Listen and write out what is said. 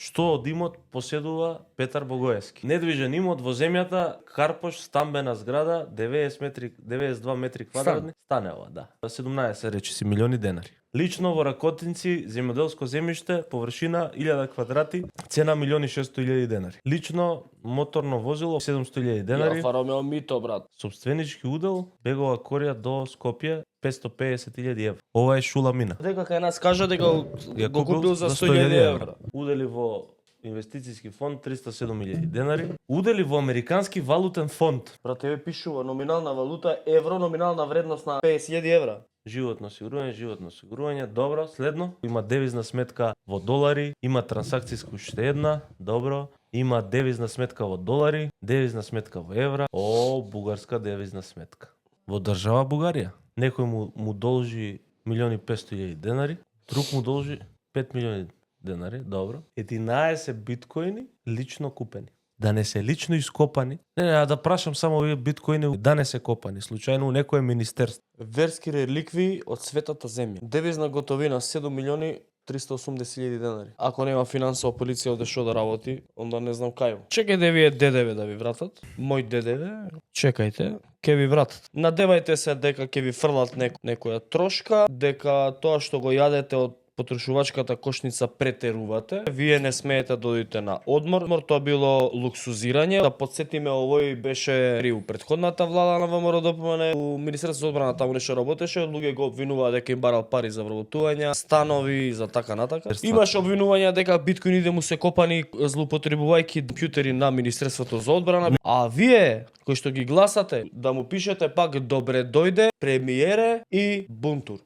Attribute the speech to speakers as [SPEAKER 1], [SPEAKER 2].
[SPEAKER 1] Што од имот поседува Петар Богоевски. Недвижен имот во земјата, Карпош, стамбена зграда, 92 метри квадратни, станева, да. 17 речиси милиони денари. Лично во Ракотинци, земјоделско земјиште, површина 1000 квадрати, цена 1.600.000 денари. Лично моторно возило 700.000 денари.
[SPEAKER 2] Алфа Ромео Мито, брат.
[SPEAKER 1] Собственички удел, бегова корија до Скопје, 550.000 евра. Ова е Шула Мина.
[SPEAKER 2] Дека кај нас кажа дека го купил за 100.000 евра.
[SPEAKER 1] Удели во инвестицијски фонд 307.000 денари. Удели во Американски валутен фонд.
[SPEAKER 2] Брат, тебе пишува номинална валута евро, номинална вредност на 50.000 евра.
[SPEAKER 1] Животно осигурување, добро. Следно, има девизна сметка во долари, има трансакцијска уште една, добро. Има девизна сметка во долари, девизна сметка во евра. О, бугарска девизна сметка. Во држава Бугарија. Некој му должи 1.500.000 денари, друг му должи 5 милиони денари, добро. 11 биткоини лично купени. Да не се лично ископани. Не, да прашам само овие биткоини да не се копани, случајно у некое министерство.
[SPEAKER 2] Верски реликви од светата земја. Девизна готовина 7.380.000 денари. Ако нема финансова полиција оде шо да работи, онда не знам кај. Чекајте вие ДДВ да ви вратат. Мој ДДВ, чекајте, ке ви вратат. Надевајте се дека ќе ви фрлат некоја трошка, дека тоа што го јадете од потрошувачката кошница претерувате. Вие не смеете да одите на одмор. Тоа било луксузирање. Да подсетиме, овој беше при претходната влада на ВМРО ДПМН. У Министерството за одбрана таму нешто работеше, луѓе го обвинуваа дека им барал пари за вработување, станови за така натака. Имаше обвинувања дека биткоините му се копани злоупотребувајќи компјутери на Министерството за одбрана. А вие кои што ги гласате, да му пишете пак добре дојде, премиере и бунтур.